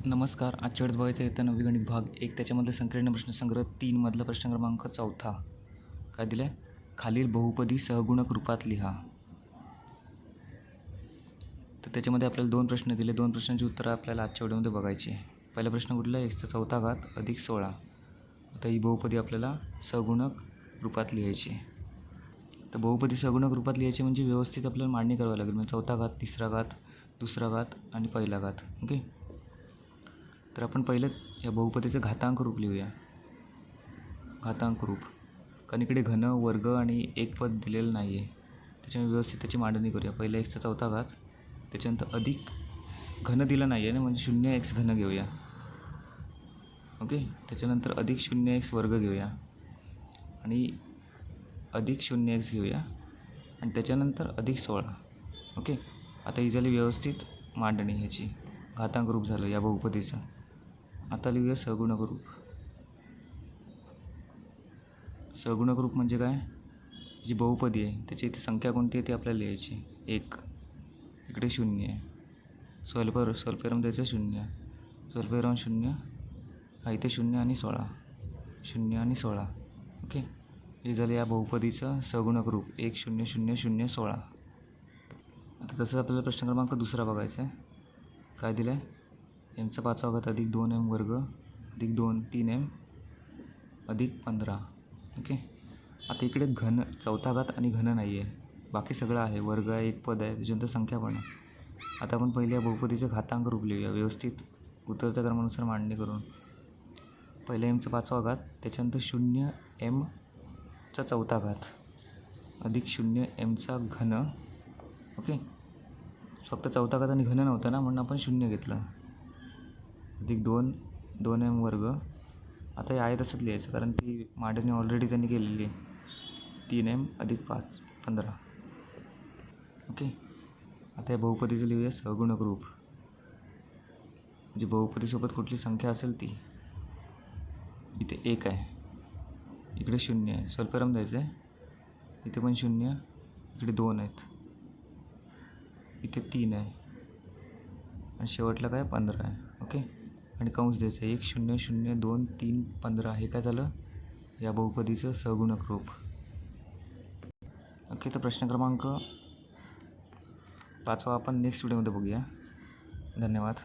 नमस्कार. आजच्या वेळेत बघायचं येतं नववी गणित भाग 1 त्याच्यामधलं संकीर्ण प्रश्नसंग्रह 3 मधला प्रश्न क्रमांक 4. काय दिलं आहे? खालील बहुपदी सहगुणक रूपात लिहा. तर त्याच्यामध्ये आपल्याला 2 प्रश्न दिले. 2 प्रश्नांची उत्तरं आपल्याला आजच्या व्हिडिओमध्ये बघायची आहे. पहिला प्रश्न कुठला आहे? x चा चौथा घात अधिक 16. आता ही बहुपदी आपल्याला सहगुणक रूपात लिहायची आहे. तर बहुपदी सहगुणक रूपात लिहायची म्हणजे व्यवस्थित आपल्याला मांडणी करावी लागेल. म्हणजे चौथा घात, तिसरा घात, दुसरा घात आणि पहिला घात. ओके. तर आपण पहिलं या बहुपदीचं घातांक रूप लिहूया. घातांक रूप, कारण इकडे घन, वर्ग आणि एक पद दिलेलं नाही आहे, त्याच्यामुळे व्यवस्थित त्याची मांडणी करूया. पहिला x चा चौथा घात, त्याच्यानंतर अधिक घन दिलं नाही आहे ना, म्हणजे 0x घन घेऊया. ओके. त्याच्यानंतर अधिक 0x वर्ग घेऊया आणि अधिक 0x घेऊया आणि त्याच्यानंतर अधिक 16. ओके. आता ही झाली व्यवस्थित मांडणी ह्याची. घातांक रूप झालं या बहुपदीचं. आता लिहूया सहगुणक रूप. सहगुणक रूप म्हणजे काय? जी बहुपदी आहे त्याची इथे संख्या कोणती आहे ती आपल्याला लिहायची. 1, इकडे 0 आहे, स्वल्पविराम द्यायचं 0, स्वल्पविराम 0, हा इथे 0 आणि 16, 0 आणि 16. ओके. हे झालं या बहुपदीचं सहगुणक रूप 1 0 0 0 16. आता तसंच आपल्याला प्रश्न क्रमांक 2 बघायचा आहे. काय दिलं आहे? m चा 5वा घात अधिक 2m वर्ग अधिक 2 3m अधिक 15. ओके. आता इकडे घन, चौथा घात आणि घन नाही आहे, बाकी सगळं आहे. वर्ग आहे, एक पद आहे, त्याच्यानंतर संख्या पण आहे. आता आपण पहिले या बहुपदीचं घातांक रूप लिहूया व्यवस्थित उतरत्या क्रमानुसार मांडणी करून. पहिले m चा 5वा घात, त्याच्यानंतर 0m चा चौथा घात अधिक 0m चा घन. ओके. फक्त चौथा घात आणि घन नव्हता ना, म्हणून आपण 0 घेतलं. अधिक 2m वर्ग. आता हे आहे तसंच लिहायचं, कारण ती मांडणी ऑलरेडी त्यांनी केलेली आहे. 3m अधिक 5 15. ओके. आता या बहुपदीचं लिहूया सहगुणक रूप. म्हणजे बहुपदीसोबत कुठली संख्या असेल ती. इथे 1 आहे, इकडे 0 आहे, स्वल्पविराम द्यायचं आहे, इथे पण 0, इकडे 2 आहेत, इथे 3 आहे आणि शेवटला काय 15 आहे. ओके. आणि कंस द्यायचं आहे 1 0 0 2 3 15. हे काय झालं? या बहुपदीचं सहगुणक रूप. ओके. तर प्रश्न क्रमांक 5 आपण नेक्स्ट व्हिडिओमध्ये बघूया. धन्यवाद.